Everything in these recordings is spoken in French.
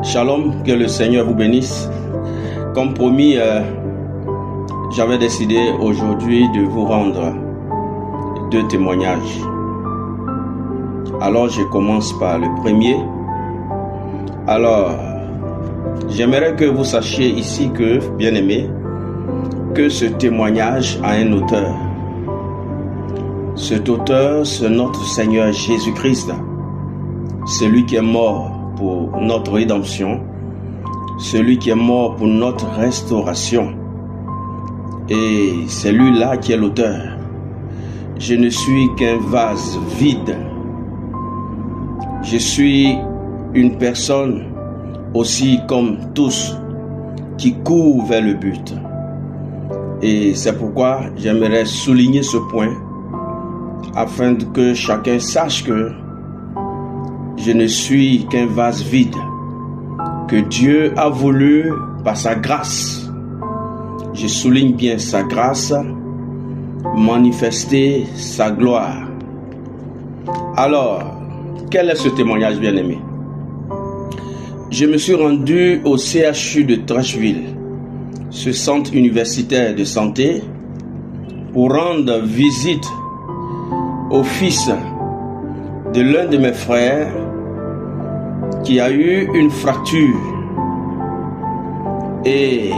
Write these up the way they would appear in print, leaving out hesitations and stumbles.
Shalom, que le Seigneur vous bénisse. Comme promis, j'avais décidé aujourd'hui de vous rendre 2 témoignages. Alors je commence par le premier. Alors, j'aimerais que vous sachiez ici que, bien-aimés, que ce témoignage a un auteur. Cet auteur, c'est notre Seigneur Jésus-Christ, celui qui est mort pour notre rédemption, celui qui est mort pour notre restauration. Et c'est lui-là qui est l'auteur. Je ne suis qu'un vase vide. Je suis une personne aussi comme tous qui court vers le but. Et c'est pourquoi j'aimerais souligner ce point afin que chacun sache que je ne suis qu'un vase vide, que Dieu a voulu par sa grâce, je souligne bien sa grâce, manifester sa gloire. Alors, quel est ce témoignage, bien-aimé? Je me suis rendu au CHU de Trashville, ce centre universitaire de santé, pour rendre visite au fils de l'un de mes frères qui a eu une fracture. Et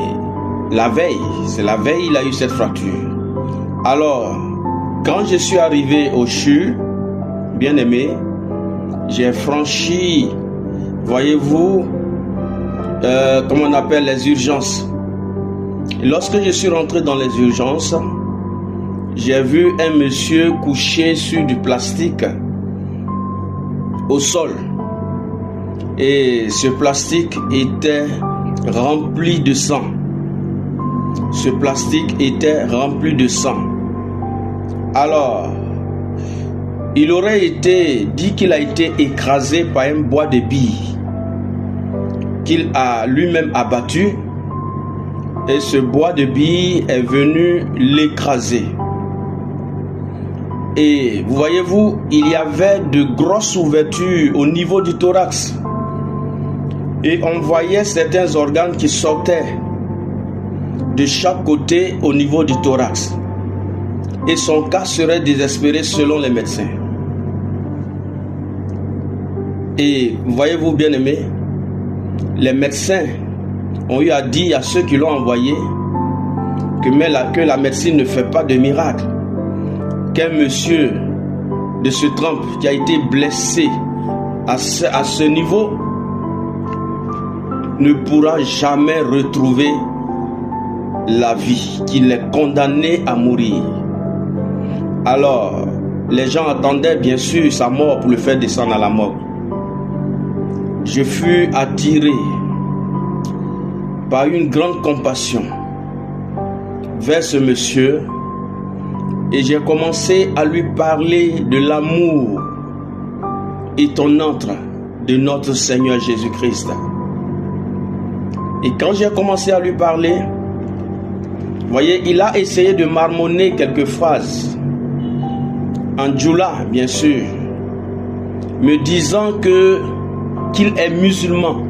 la veille, il a eu cette fracture. Alors, quand je suis arrivé au CHU, bien aimé, j'ai franchi, voyez-vous, comment on appelle les urgences. Et lorsque je suis rentré dans les urgences, j'ai vu un monsieur couché sur du plastique au sol. Et ce plastique était rempli de sang. Ce plastique était rempli de sang. Alors, il aurait été dit qu'il a été écrasé par un bois de billes qu'il a lui-même abattu. Et ce bois de billes est venu l'écraser. Et voyez-vous, il y avait de grosses ouvertures au niveau du thorax. Et on voyait certains organes qui sortaient de chaque côté au niveau du thorax. Et son cas serait désespéré selon les médecins. Et voyez-vous, bien-aimés, les médecins ont eu à dire à ceux qui l'ont envoyé que la médecine ne fait pas de miracle. Qu'un monsieur de ce trempe qui a été blessé à ce niveau ne pourra jamais retrouver la vie, qu'il est condamné à mourir. Alors, les gens attendaient bien sûr sa mort pour le faire descendre à la mort. Je fus attiré par une grande compassion vers ce monsieur et j'ai commencé à lui parler de l'amour étonnant de notre Seigneur Jésus-Christ. Et quand j'ai commencé à lui parler, voyez, il a essayé de marmonner quelques phrases en djoula, bien sûr, me disant qu'il est musulman.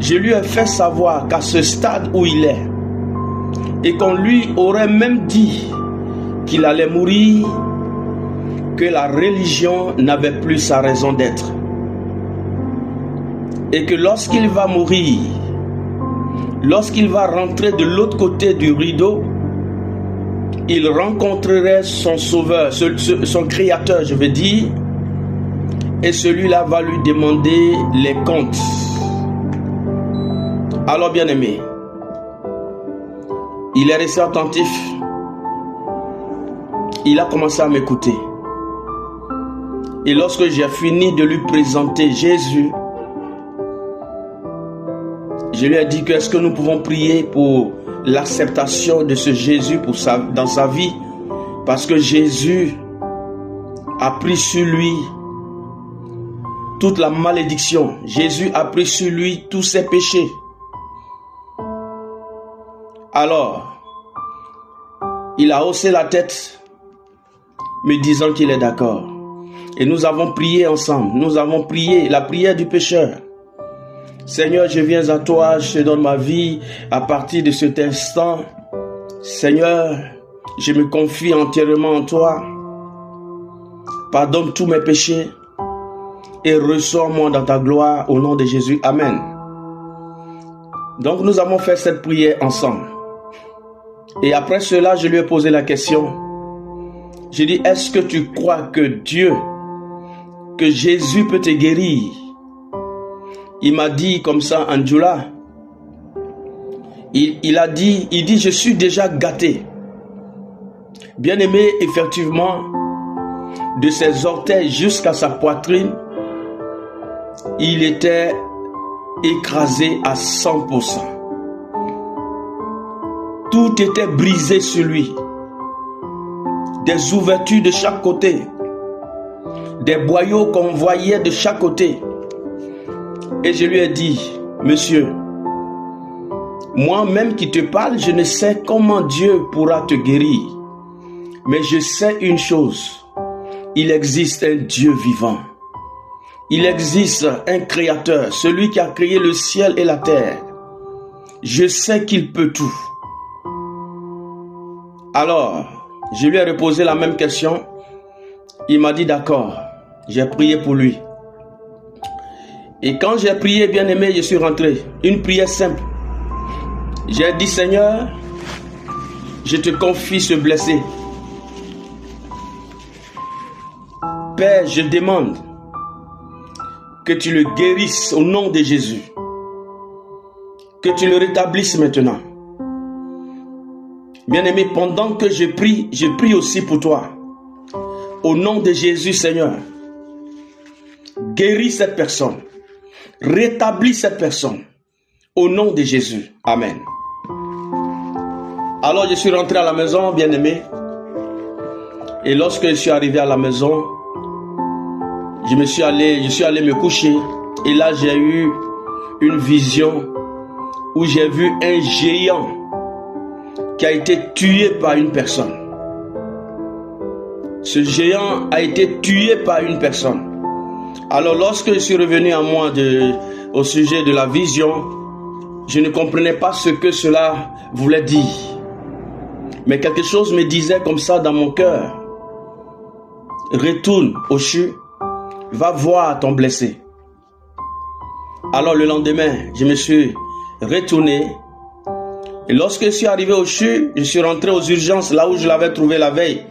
Je lui ai fait savoir qu'à ce stade où il est, et qu'on lui aurait même dit qu'il allait mourir, que la religion n'avait plus sa raison d'être. Et que lorsqu'il va mourir, lorsqu'il va rentrer de l'autre côté du rideau, il rencontrerait son sauveur, son créateur, je veux dire, et celui-là va lui demander les comptes. Alors, bien-aimé, il est resté attentif. Il a commencé à m'écouter. Et lorsque j'ai fini de lui présenter Jésus, je lui ai dit que est-ce que nous pouvons prier pour l'acceptation de ce Jésus dans sa vie, parce que Jésus a pris sur lui toute la malédiction. Jésus a pris sur lui tous ses péchés. Alors, il a haussé la tête, me disant qu'il est d'accord. Et nous avons prié ensemble. Nous avons prié la prière du pécheur. Seigneur, je viens à toi, je te donne ma vie à partir de cet instant. Seigneur, je me confie entièrement en toi. Pardonne tous mes péchés et reçois-moi dans ta gloire au nom de Jésus. Amen. Donc nous avons fait cette prière ensemble. Et après cela, je lui ai posé la question. J'ai dit, est-ce que tu crois que Dieu, que Jésus peut te guérir? Il m'a dit comme ça, Anjula. Il dit, je suis déjà gâté. Bien-aimé, effectivement, de ses orteils jusqu'à sa poitrine, il était écrasé à 100%. Tout était brisé sur lui. Des ouvertures de chaque côté. Des boyaux qu'on voyait de chaque côté. Et je lui ai dit, monsieur, moi-même qui te parle, je ne sais comment Dieu pourra te guérir. Mais je sais une chose, il existe un Dieu vivant. Il existe un créateur, celui qui a créé le ciel et la terre. Je sais qu'il peut tout. Alors, je lui ai reposé la même question. Il m'a dit d'accord. J'ai prié pour lui. Et quand j'ai prié, bien-aimé, je suis rentré. Une prière simple. J'ai dit, Seigneur, je te confie ce blessé. Père, je demande que tu le guérisses au nom de Jésus. Que tu le rétablisses maintenant. Bien-aimé, pendant que je prie aussi pour toi. Au nom de Jésus, Seigneur, guéris cette personne. Rétablis cette personne. Au nom de Jésus. Amen. Alors je suis rentré à la maison, bien-aimé. Et lorsque je suis arrivé à la maison, je suis allé me coucher. Et là, j'ai eu une vision où j'ai vu un géant qui a été tué par une personne. Ce géant a été tué par une personne. Alors lorsque je suis revenu à moi au sujet de la vision, je ne comprenais pas ce que cela voulait dire. Mais quelque chose me disait comme ça dans mon cœur. Retourne au CHU, va voir ton blessé. Alors le lendemain, je me suis retourné. Et lorsque je suis arrivé au CHU, je suis rentré aux urgences, là où je l'avais trouvé la veille.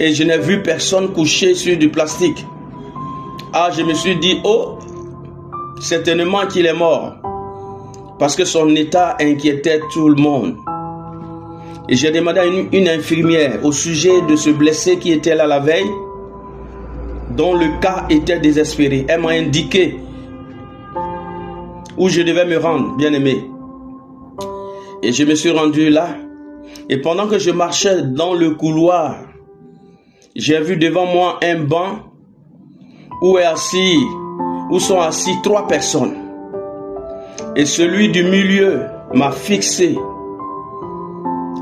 Et je n'ai vu personne couché sur du plastique. Ah, je me suis dit, oh, certainement qu'il est mort. Parce que son état inquiétait tout le monde. Et j'ai demandé à une infirmière au sujet de ce blessé qui était là la veille, dont le cas était désespéré. Elle m'a indiqué où je devais me rendre, bien-aimé. Et je me suis rendu là. Et pendant que je marchais dans le couloir, j'ai vu devant moi un banc où sont assis 3 personnes. Et celui du milieu m'a fixé,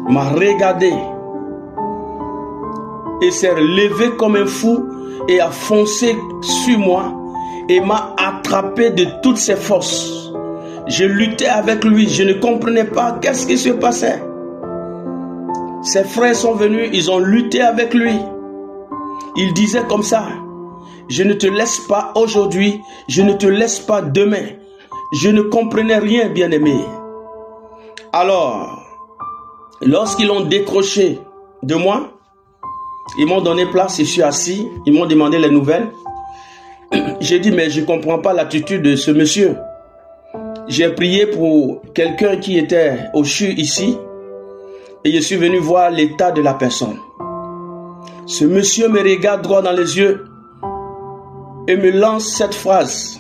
m'a regardé et s'est levé comme un fou et a foncé sur moi et m'a attrapé de toutes ses forces. Je luttais avec lui, je ne comprenais pas qu'est-ce qui se passait. Ses frères sont venus, ils ont lutté avec lui. Il disait comme ça, je ne te laisse pas aujourd'hui, je ne te laisse pas demain. Je ne comprenais rien, bien-aimé. Alors, lorsqu'ils l'ont décroché de moi, ils m'ont donné place, je suis assis, ils m'ont demandé les nouvelles. J'ai dit, mais je ne comprends pas l'attitude de ce monsieur. J'ai prié pour quelqu'un qui était au CHU ici, et je suis venu voir l'état de la personne. Ce monsieur me regarde droit dans les yeux et me lance cette phrase.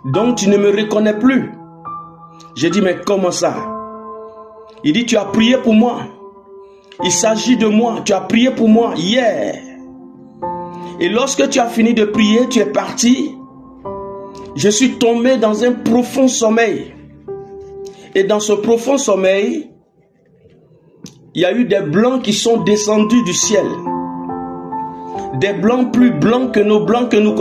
Donc tu ne me reconnais plus. J'ai dit, mais comment ça? Il dit, tu as prié pour moi. Il s'agit de moi. Tu as prié pour moi hier. Et lorsque tu as fini de prier, tu es parti. Je suis tombé dans un profond sommeil. Et dans ce profond sommeil, il y a eu des blancs qui sont descendus du ciel. Des blancs plus blancs que nos blancs que nous connaissons.